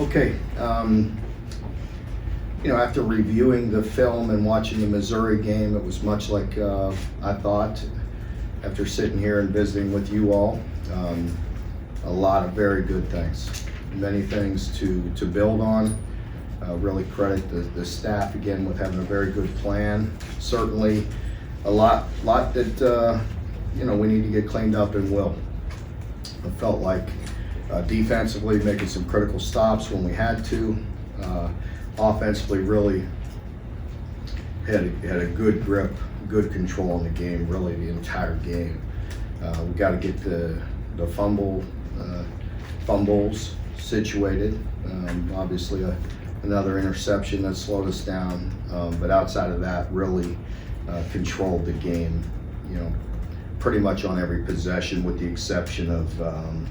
Okay, after reviewing the film and watching the Missouri game, it was much like I thought after sitting here and visiting with you all. A lot of very good things, many things to build on. Really credit the staff again with having a very good plan. Certainly a lot that we need to get cleaned up and will. I felt like defensively making some critical stops when we had to. Offensively really had a good grip, good control on the game, really the entire game. We got to get the fumbles situated. Obviously another interception that slowed us down, but outside of that, really controlled the game, pretty much on every possession with the exception of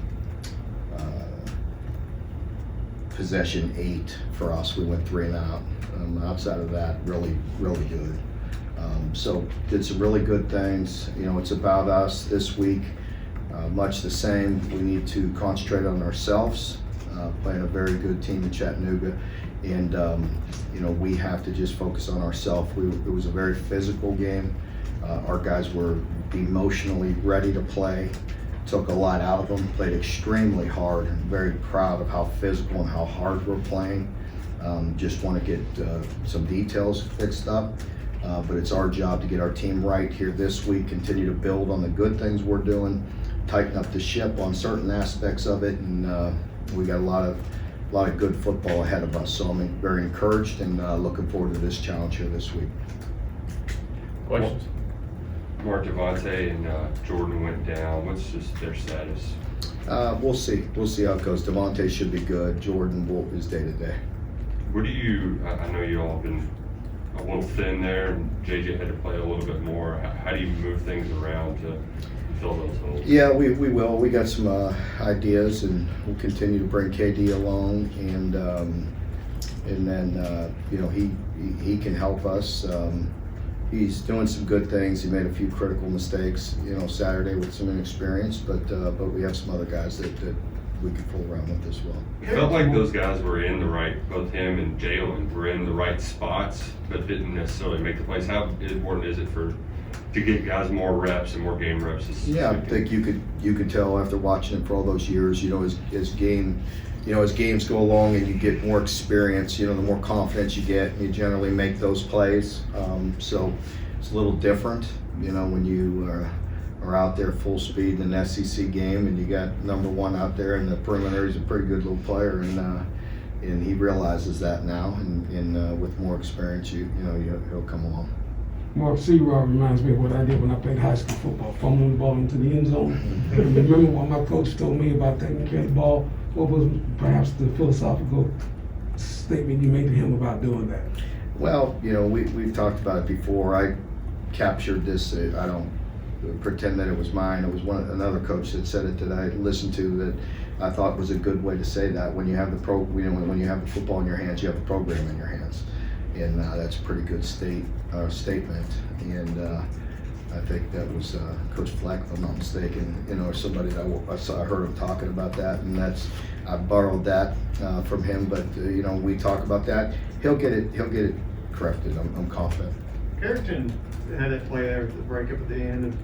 possession 8 for us. We went 3 and out. Outside of that, really good. So did some really good things. It's about us this week, much the same. We need to concentrate on ourselves, playing a very good team in Chattanooga, and we have to just focus on ourselves. It was a very physical game. Our guys were emotionally ready to play. Took a lot out of them, played extremely hard, and very proud of how physical and how hard we're playing. Just want to get some details fixed up, but it's our job to get our team right here this week, continue to build on the good things we're doing, tighten up the ship on certain aspects of it, and we got a lot of good football ahead of us. So I'm very encouraged and looking forward to this challenge here this week. Questions? Mark, Devontae and Jordan went down. What's just their status? We'll see. We'll see how it goes. Devontae should be good. Jordan is day to day. Where do you? I know you all have been a little thin there, and JJ had to play a little bit more. How do you move things around to fill those holes? Yeah, we will. We got some ideas, and we'll continue to bring KD along, and then he can help us. He's doing some good things. He made a few critical mistakes, Saturday with some inexperience, but we have some other guys that we can fool around with as well. It felt like those guys were in the right, both him and Jalen were in the right spots, but didn't necessarily make the plays. How important is it to get guys more reps and more game reps? Yeah, I think you could tell after watching it for all those years, as games go along and you get more experience, the more confidence you get, you generally make those plays. So it's a little different, when you are out there full speed in an SEC game and you got number 1 out there in the perimeter. He's a pretty good little player, and he realizes that now, and with more experience, he'll come along. Mark C-Rob reminds me of what I did when I played high school football, fumbling the ball into the end zone. And remember what my coach told me about taking care of the ball? What was perhaps the philosophical statement you made to him about doing that? Well, we've talked about it before. I captured this. I don't pretend that it was mine. It was another coach that said it that I listened to that I thought was a good way to say that. When you have when you have the football in your hands, you have the program in your hands, and that's a pretty good statement. And I think that was Coach Fleck, if I'm not mistaken, or somebody that I heard him talking about that, and I borrowed that from him. But we talk about that. He'll get it corrected. I'm confident. Carrington had that play there, the breakup at the end.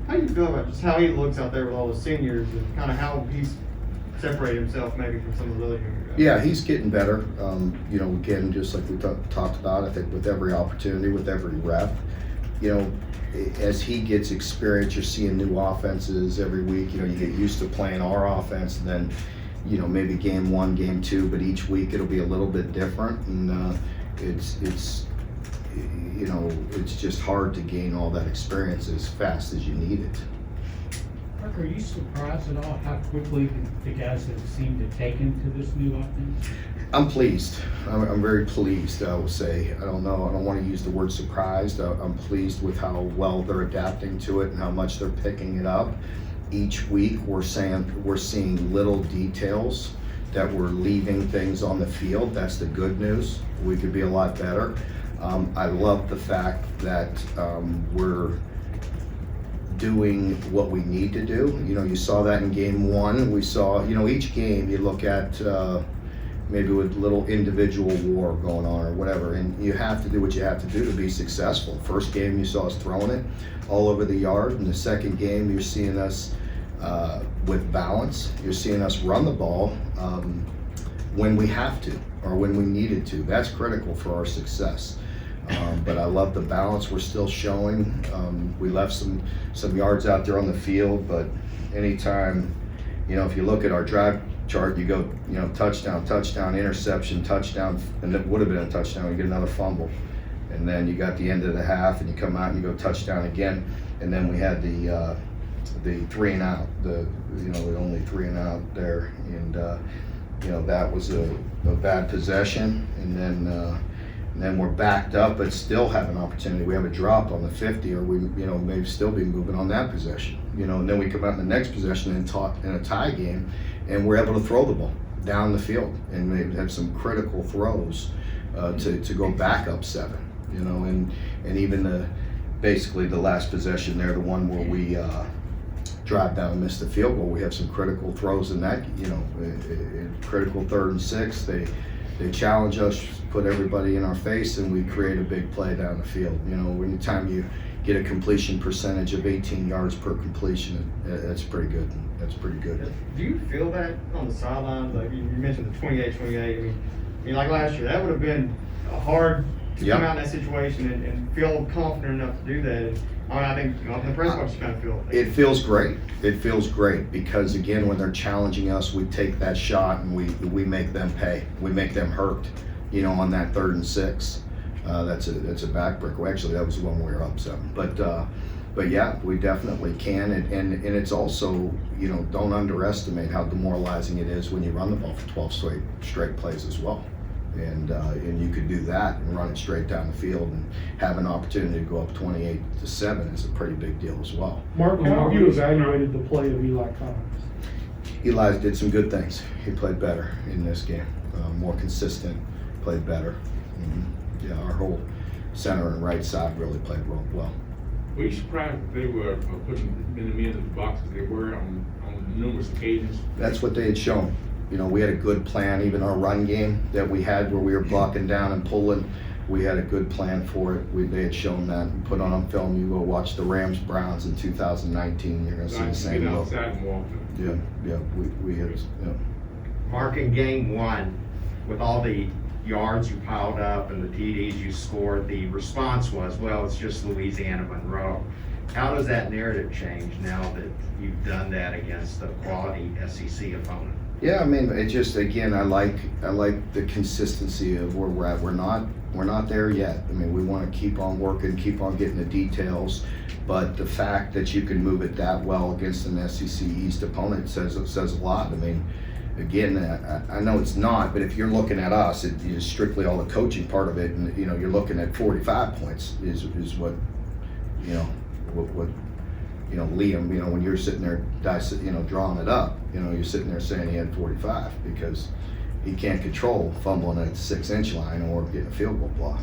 How do you feel about just how he looks out there with all the seniors and kind of how he's separated himself maybe from some of the other younger guys? Yeah, he's getting better. Again, just like we talked about, I think with every opportunity, with every rep, as he gets experience, you're seeing new offenses every week. You get used to playing our offense, and then, maybe game 1, game 2, but each week it'll be a little bit different, and it's just hard to gain all that experience as fast as you need it. Mark, are you surprised at all how quickly the guys have seemed to take into this new offense? I'm pleased. I'm very pleased, I will say. I don't know. I don't want to use the word surprised. I'm pleased with how well they're adapting to it and how much they're picking it up. Each week we're seeing little details that we're leaving things on the field. That's the good news. We could be a lot better. I love the fact that we're doing what we need to do. You saw that in game 1. We saw, each game you look at, maybe with a little individual war going on or whatever, and you have to do what you have to do to be successful. First game you saw us throwing it all over the yard, and the second game you're seeing us with balance. You're seeing us run the ball when we have to or when we needed to. That's critical for our success. But I love the balance we're still showing. We left some yards out there on the field, but anytime, if you look at our drive chart, you go, touchdown, touchdown, interception, touchdown, and it would have been a touchdown, you get another fumble. And then you got the end of the half and you come out and you go touchdown again. And then we had the 3 and out, the only 3 and out there. And, that was a bad possession. And then we're backed up, but still have an opportunity. We have a drop on the 50, or we, may still be moving on that possession. And then we come out in the next possession and talk in a tie game, and we're able to throw the ball down the field, and we have some critical throws to go back up 7. And even basically the last possession there, the one where we drive down and miss the field goal, we have some critical throws in that. Critical 3rd and 6. They challenge us, put everybody in our face, and we create a big play down the field. Anytime you get a completion percentage of 18 yards per completion, that's pretty good. That's pretty good. Do you feel that on the sidelines? Like you mentioned the 28-28. I mean, like last year, that would have been hard to come out in that situation and feel confident enough to do that. I think the press box you kind of feel. It feels great. It feels great because, again, when they're challenging us, we take that shot and we make them pay. We make them hurt. On that 3rd and 6. That's a backbreaker. Well, actually, that was the one we were up 7. But yeah, we definitely can. And it's also, don't underestimate how demoralizing it is when you run the ball for 12 straight plays as well. And you could do that and run it straight down the field and have an opportunity to go up 28-7 is a pretty big deal as well. Mark, how have you evaluated the play of Eli Collins? Eli did some good things. He played better in this game, more consistent, played better. Yeah, our whole center and right side really played well. Were you surprised that they were putting the men in the boxes they were on numerous occasions? That's what they had shown. We had a good plan. Even our run game that we had where we were blocking down and pulling, we had a good plan for it. They had shown that and put on film. You go watch the Rams-Browns in 2019, you're going to see the same look. Yeah, we had, yeah. Mark, in game 1, with all the yards you piled up and the TDs you scored, the response was, well, it's just Louisiana Monroe. How does that narrative change now that you've done that against a quality SEC opponent? Yeah, it just, again, I like the consistency of where we're at. We're not there yet. We want to keep on working, keep on getting the details, but the fact that you can move it that well against an SEC East opponent says a lot. Again, I know it's not, but if you're looking at us, it is strictly all the coaching part of it, and you're looking at 45 points is what Liam, when you're sitting there drawing it up, you're sitting there saying he had 45 because he can't control fumbling at the 6-inch line or getting a field goal block.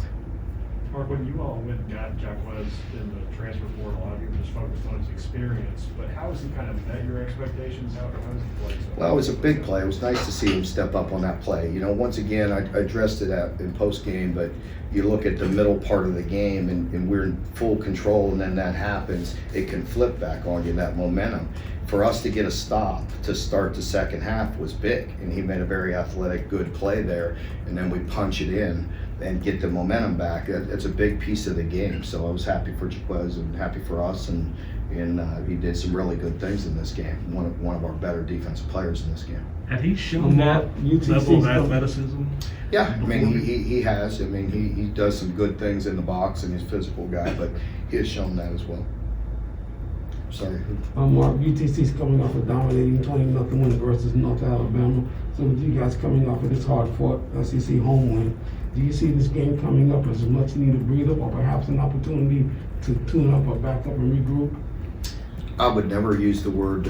Mark, when you all went and got Jack Wes in the transfer portal, a lot of you were just focused on his experience, but how has he kind of met your expectations? How has he played? Well, it was a big play. It was nice to see him step up on that play. Once again, I addressed it in post game, but you look at the middle part of the game and we're in full control, and then that happens, it can flip back on you, that momentum. For us to get a stop to start the second half was big, and he made a very athletic, good play there, and then we punch it in and get the momentum back. That's a big piece of the game. So I was happy for Jaquez and happy for us, and he did some really good things in this game. One of our better defensive players in this game. Had he shown that level of athleticism? Yeah, he has. He does some good things in the box, and he's a physical guy, but he has shown that as well. Sorry. Mark, UTC's coming off a dominating 20-0 win versus North Alabama. So with you guys coming off of this hard-fought SEC home win, do you see this game coming up as a much-needed breather, or perhaps an opportunity to tune up or back up and regroup? I would never use the word,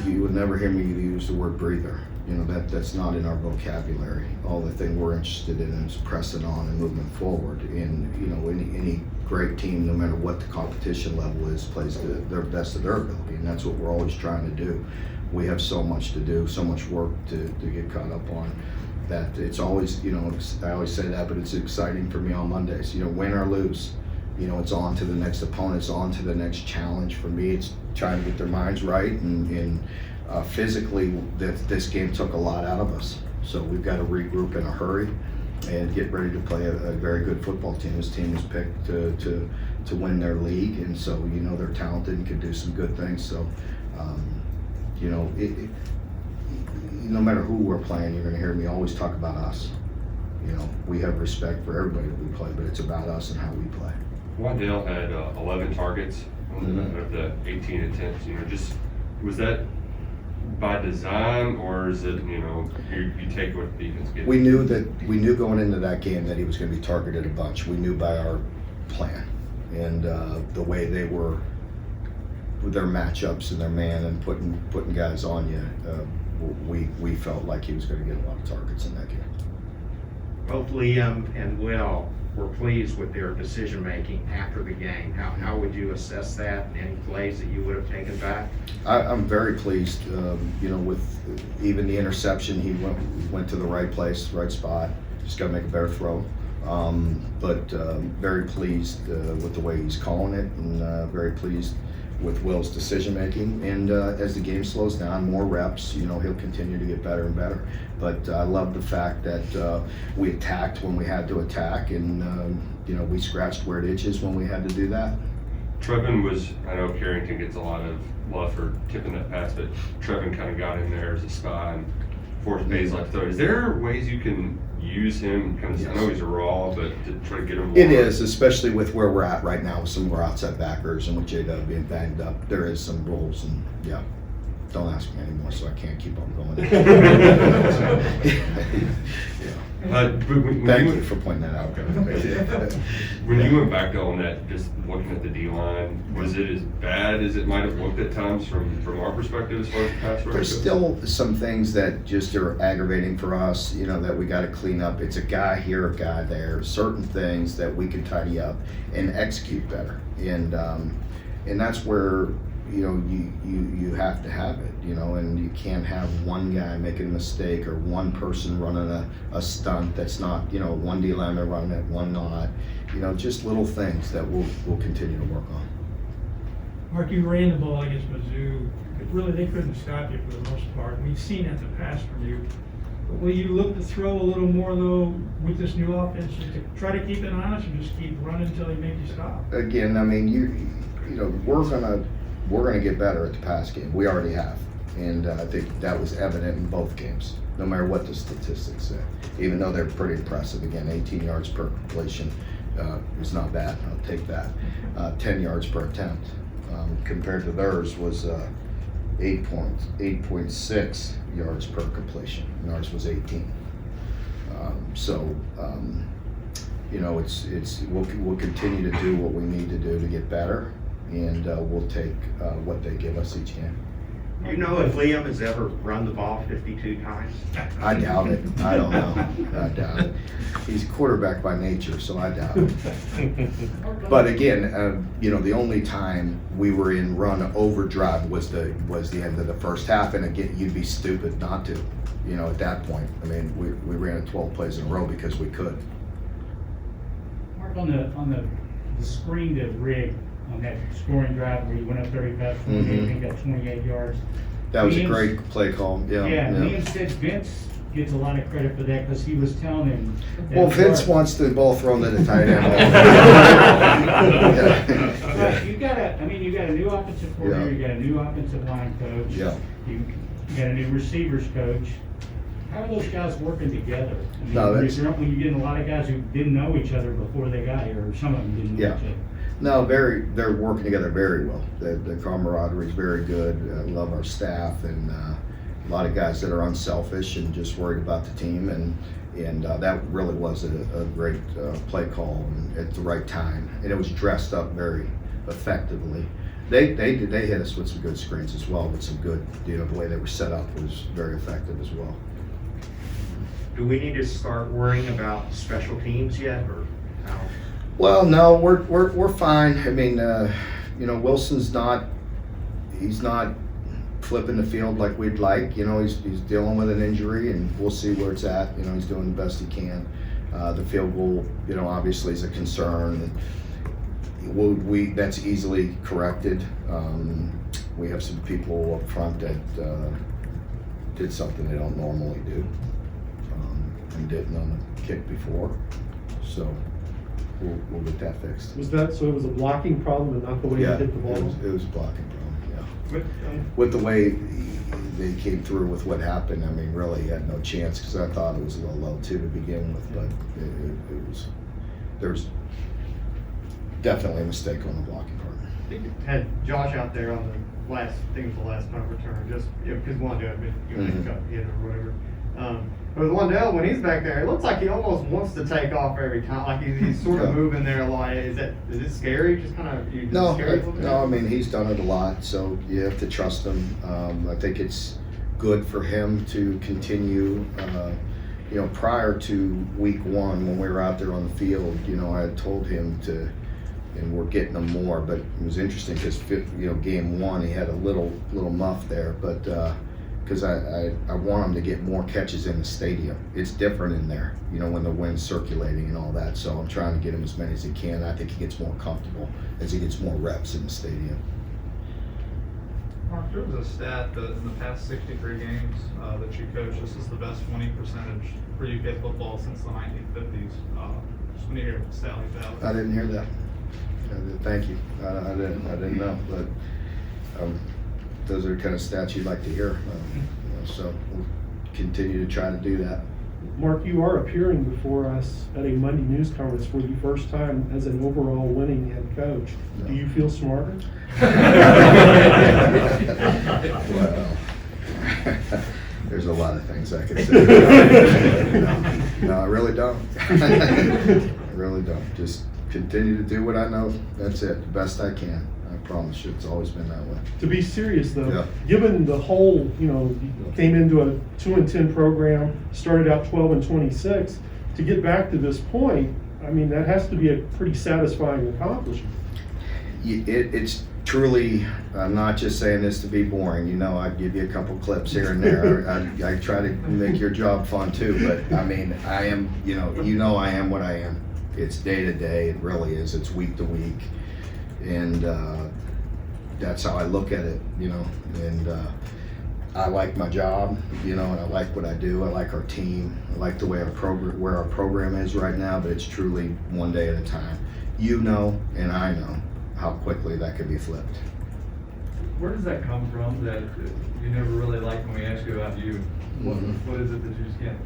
you would never hear me use the word breather. That's not in our vocabulary. All the thing we're interested in is pressing on and moving forward. And, any great team, no matter what the competition level is, plays to their best of their ability. And that's what we're always trying to do. We have so much to do, so much work to get caught up on. that it's always, I always say that, but it's exciting for me on Mondays, win or lose. It's on to the next opponent, it's on to the next challenge. For me, it's trying to get their minds right, and physically, this game took a lot out of us. So we've got to regroup in a hurry and get ready to play a very good football team. This team was picked to win their league, and so they're talented and can do some good things. So no matter who we're playing, you're going to hear me always talk about us. We have respect for everybody that we play, but it's about us and how we play. Waddell had 11 targets of the 18 attempts. Just was that by design, or is it you take what the defense gives? We knew going into that game that he was going to be targeted a bunch. We knew by our plan and the way they were with their matchups and their man and putting guys on you. We felt like he was going to get a lot of targets in that game. Both Liam and Will were pleased with their decision-making after the game. How would you assess that, and any plays that you would have taken back? I'm very pleased, with even the interception. He went to the right place, right spot. Just got to make a better throw. But very pleased with the way he's calling it, and very pleased with Will's decision-making. And as the game slows down, more reps, he'll continue to get better and better. But I love the fact that we attacked when we had to attack, and we scratched where it itches when we had to do that. Trevin was, I know Carrington gets a lot of love for tipping that pass, but Trevin kind of got in there as a spy and forced Bazelak to throw. Is there ways you can use him? Yes. I know he's a raw, but to try to get him more. It is, especially with where we're at right now with some of our outside backers and with J-Dub being banged up. There is some roles, and yeah. Don't ask me anymore, so I can't keep on going. Thank you for pointing that out. When you went back on that, just looking at the D-line, was it as bad as it might have looked at times from our perspective as far as pass rush? There's still some things that just are aggravating for us, that we got to clean up. It's a guy here, a guy there, certain things that we can tidy up and execute better. And that's where you have to have it, and you can't have one guy making a mistake or one person running a stunt that's not, one D lineman running it, one not, just little things that we'll continue to work on. Mark, you ran the ball against Mizzou, but really they couldn't stop you for the most part. We've seen that the pass from you. But will you look to throw a little more though with this new offense to try to keep it honest or just keep running until they make you stop? Again, I mean, we're gonna get better at the pass game. We already have, and I think that was evident in both games. No matter what the statistics say, even though they're pretty impressive. Again, 18 yards per completion is not bad. I'll take that. 10 yards per attempt compared to theirs was 8.6 yards per completion. And ours was 18. We'll continue to do what we need to do to get better. And we'll take what they give us each game. Do you know if Liam has ever run the ball 52 times? I doubt it. I don't know. I doubt it. He's a quarterback by nature, so I doubt it. But again, the only time we were in run overdrive was the end of the first half, and again, you'd be stupid not to. At that point, I mean, we ran it 12 plays in a row because we could. Mark, on the screen to Rig on that scoring drive where you went up 35, 28, I think got 28 yards. That was a great play call. Yeah. Liam said Vince gets a lot of credit for that because he was telling him. Well, Vince wants the ball thrown to the tight end. But you got a new offensive coordinator, you got a new offensive line coach. Yeah. You got a new receivers coach. How are those guys working together? I mean, No, when you're getting a lot of guys who didn't know each other before they got here, or some of them didn't know each other. No, they're working together very well. The camaraderie is very good. I love our staff, and a lot of guys that are unselfish and just worried about the team, and that really was a great play call at the right time, and it was dressed up very effectively. They hit us with some good screens as well, with some good, the way they were set up was very effective as well. Do we need to start worrying about special teams yet, or how? Well, no, we're fine. I mean, Wilson's not flipping the field like we'd like. You know, he's dealing with an injury, and we'll see where it's at. You know, he's doing the best he can. The field goal, you know, obviously is a concern. That's easily corrected. We have some people up front that did something they don't normally do, and didn't on the kick before. So we'll get that fixed. Was that, so it was a blocking problem and not the way you Yeah, hit the ball? it was a blocking problem, yeah. But, With the way they came through with what happened, I mean, really had no chance, because I thought it was a little low too to begin with, but it was, there was definitely a mistake on the blocking part. had Josh out there on the last, I think it was the last punt return, just, you know, because Wandale had been, you know, got hit or whatever. But with Wandale, when he's back there, it looks like he almost wants to take off every time, like he's sort of Yeah. moving there a lot. Is it scary? Just kind of, No, scary a little bit? no, I mean, he's done it a lot, so you have to trust him. I think it's good for him to continue. You know, prior to week 1, when we were out there on the field, you know, I had told him to, and we're getting him more, but it was interesting because, you know, game 1, he had a little muff there, but because I want him to get more catches in the stadium. It's different in there, you know, when the wind's circulating and all that, so I'm trying to get him as many as he can. I think he gets more comfortable as he gets more reps in the stadium. Mark, there was a stat that in the past 63 games that you coached, this is the best winning percentage for UK football since the 1950s. Just when you hear a stat like that. I didn't hear that. Thank you. I didn't know, but those are the kind of stats you'd like to hear. You know, so we'll continue to try to do that. Mark, you are appearing before us at a Monday news conference for the first time as an overall winning head coach. No. Do you feel smarter? Well, there's a lot of things I could say. No, I really don't. I really don't. Just continue to do what I know. That's it, the best I can. I promise you, it's always been that way. To be serious though, Yeah. given the whole, you know, you came into a 2-10 program, started out 12-26, to get back to this point, I mean, that has to be a pretty satisfying accomplishment. It's truly, I'm not just saying this to be boring, you know, I give you a couple clips here and there. I try to make your job fun too, but I mean, I am, you know I am what I am. It's day to day, it really is, it's week to week. And that's how I look at it, you know, and I like my job, you know, and I like what I do. I like our team. I like the way where our program is right now, but it's truly one day at a time. You know, and I know how quickly that could be flipped. Where does that come from that you never really liked when we asked you about you? What is it that you just can't,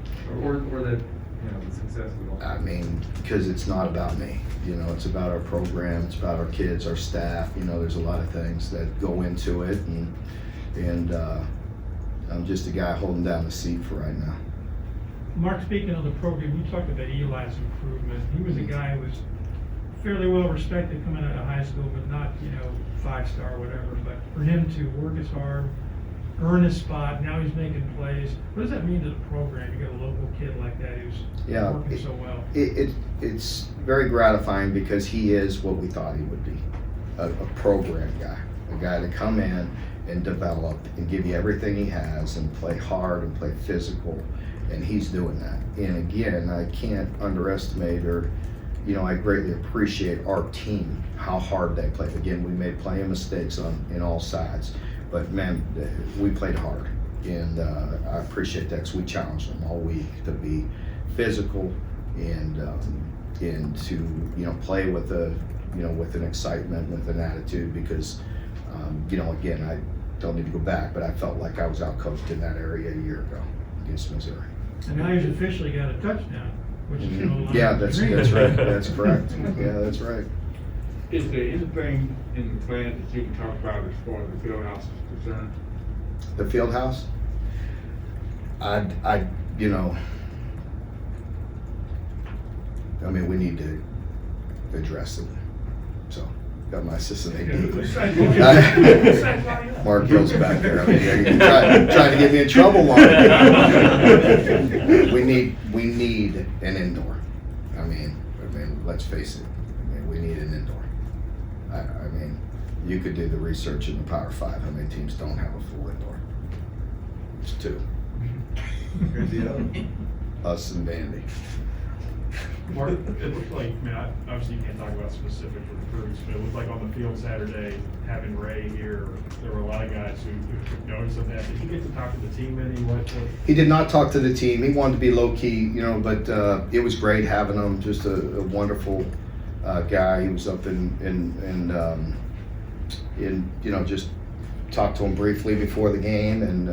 or that, you know, the success of it all? I mean, because it's not about me, you know, it's about our program, it's about our kids, our staff, you know, there's a lot of things that go into it, and I'm just a guy holding down the seat for right now. Mark, speaking of the program, you talked about Eli's improvement. He was a guy who was fairly well respected coming out of high school, but not, you know, 5-star or whatever. But for him to work as hard, earn his spot, now he's making plays. What does that mean to the program? You got a local kid like that who's working so well. It's very gratifying because he is what we thought he would be, a program guy, a guy to come in and develop and give you everything he has and play hard and play physical, and he's doing that. And again, I can't underestimate or, you know, I greatly appreciate our team, how hard they play. Again, we made plenty of mistakes in all sides, but man, we played hard, and I appreciate that because we challenged them all week to be physical and to, you know, play with with an excitement, with an attitude, because you know, again, I don't need to go back, but I felt like I was outcoached in that area a year ago against Missouri. And now he's officially got a touchdown, which is no longer Yeah, a that's dream. right. That's correct. Yeah, that's right. Is there anything in the plan that you can talk about as far as the field house is concerned? The field house, I you know, I mean, we need to address it. So, got my assistant AD. Mark Hill's back there. I mean, you're trying to get me in trouble, Mark. We need an indoor. I mean, let's face it. I mean, we need an indoor. I mean, You could do the research in the Power 5, how many teams don't have a full indoor? It's 2. Here's the other. Us and Vandy. Mark, it looked like, I mean, obviously you can't talk about specific recruits, but it looked like on the field Saturday, having Ray here, there were a lot of guys who took notice of that. Did you get to talk to the team any? He did not talk to the team. He wanted to be low key, but it was great having him. Just a wonderful guy. He was up in just talked to him briefly before the game, and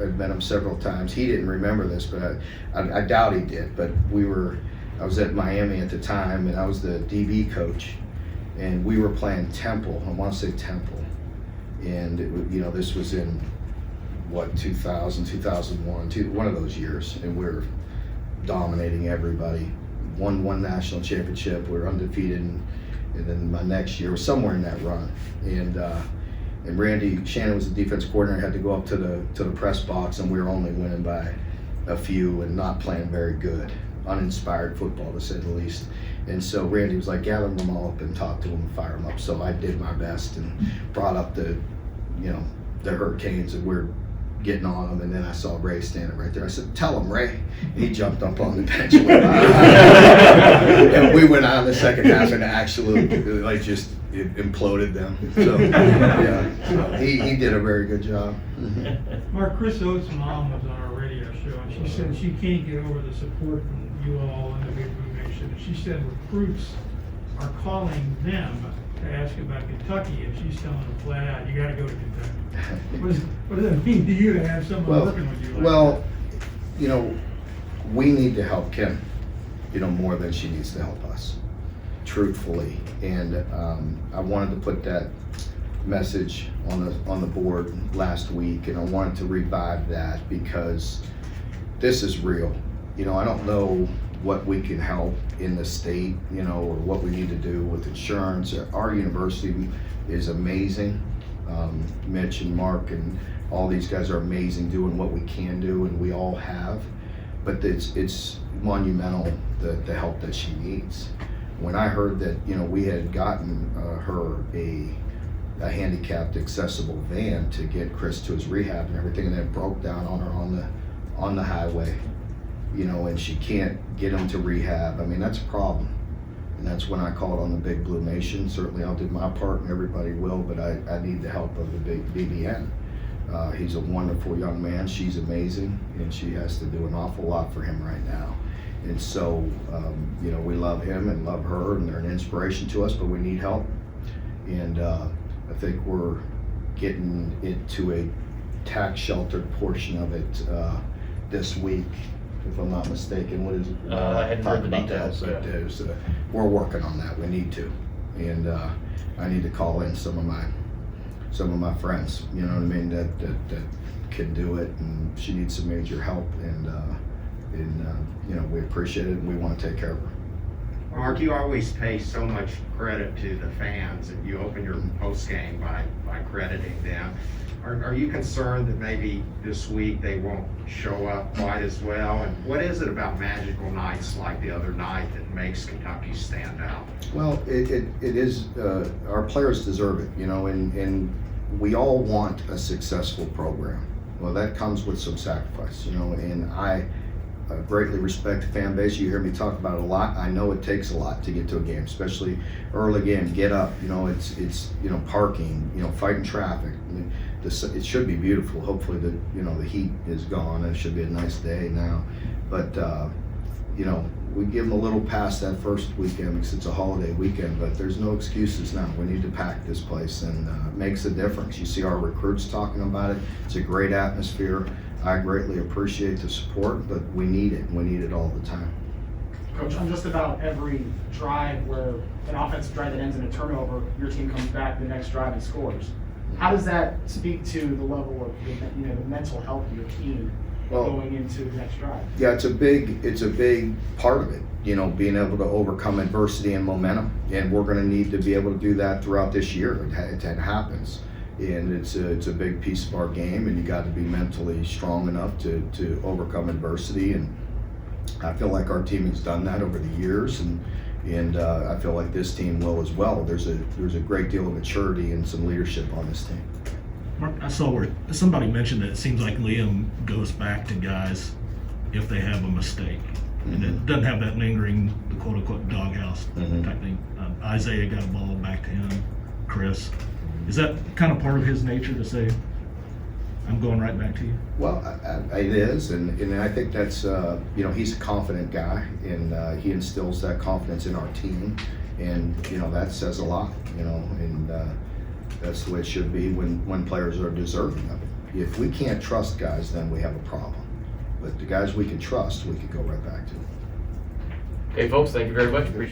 I'd met him several times. He didn't remember this, but I doubt he did. But I was at Miami at the time, and I was the DB coach, and we were playing Temple. I want to say Temple, and this was in 2000, 2001, one of those years, and we were dominating everybody. Won national championship. We were undefeated, and then my next year was somewhere in that run, and Randy Shannon was the defense coordinator. Had to go up to the press box, and we were only winning by a few and not playing very good. Uninspired football, to say the least. And so Randy was like, gather them all up and talk to them and fire them up. So I did my best and brought up the Hurricanes, and we're getting on them. And then I saw Ray standing right there. I said, tell him, Ray. And he jumped up on the bench and went on. And we went on the second half and actually just it imploded them. So so he did a very good job. Mark, Chris Oates' mom was on our radio show, and she said she can't get over the support from you all and the Big Blue Nation. She said recruits are calling them to ask about Kentucky, and she's telling them flat out, you got to go to Kentucky. What does that mean to you to have someone working with you like that? We need to help Kim, more than she needs to help us, truthfully. And I wanted to put that message on the board last week, and I wanted to revive that because this is real. I don't know what we can help in the state, or what we need to do with insurance. Our university is amazing. Mitch and Mark and all these guys are amazing doing what we can do, and we all have. But it's monumental, the help that she needs. When I heard that, we had gotten her a handicapped accessible van to get Chris to his rehab and everything, and then it broke down on her on the highway, and she can't get him to rehab. I mean, that's a problem. And that's when I called on the Big Blue Nation. Certainly I'll do my part, and everybody will, but I need the help of the big BBN. He's a wonderful young man. She's amazing, and she has to do an awful lot for him right now. And so, we love him and love her, and they're an inspiration to us, but we need help. And I think we're getting into a tax sheltered portion of it this week, if I'm not mistaken. What is it? I hadn't heard the details. But we're working on that. We need to, and I need to call in some of my friends. You know what I mean? That can do it, and she needs some major help, and we appreciate it, and we want to take care of her. Mark, you always pay so much credit to the fans, and you open your post game by crediting them. Are you concerned that maybe this week they won't show up quite as well? And what is it about magical nights like the other night that makes Kentucky stand out? Well, it is, our players deserve it, and we all want a successful program. Well, that comes with some sacrifice, and I greatly respect the fan base. You hear me talk about it a lot. I know it takes a lot to get to a game, especially early game. Get up, it's parking, fighting traffic. I mean, it should be beautiful. Hopefully the heat is gone. It should be a nice day now. But we give them a little pass that first weekend because it's a holiday weekend. But there's no excuses now. We need to pack this place, and it makes a difference. You see our recruits talking about it. It's a great atmosphere. I greatly appreciate the support, but we need it. We need it all the time. Coach, on just about every drive where an offensive drive that ends in a turnover, your team comes back the next drive and scores. How does that speak to the level of the mental health of your team going into the next drive? Yeah, it's a big part of it. Being able to overcome adversity and momentum, and we're going to need to be able to do that throughout this year. It happens. And it's a big piece of our game, and you got to be mentally strong enough to overcome adversity. And I feel like our team has done that over the years, and And I feel like this team will as well. There's a great deal of maturity and some leadership on this team. Mark, I saw where somebody mentioned that it seems like Liam goes back to guys if they have a mistake. And it doesn't have that lingering, the quote unquote doghouse type thing. Isaiah got a ball back to him, Chris. Is that kind of part of his nature to say, I'm going right back to you? Well, it is, and I think that's, you know, he's a confident guy, and he instills that confidence in our team, and, you know, that says a lot, you know, and that's the way it should be when players are deserving of it. If we can't trust guys, then we have a problem. But the guys we can trust, we can go right back to. Okay, folks, thank you very much. Appreciate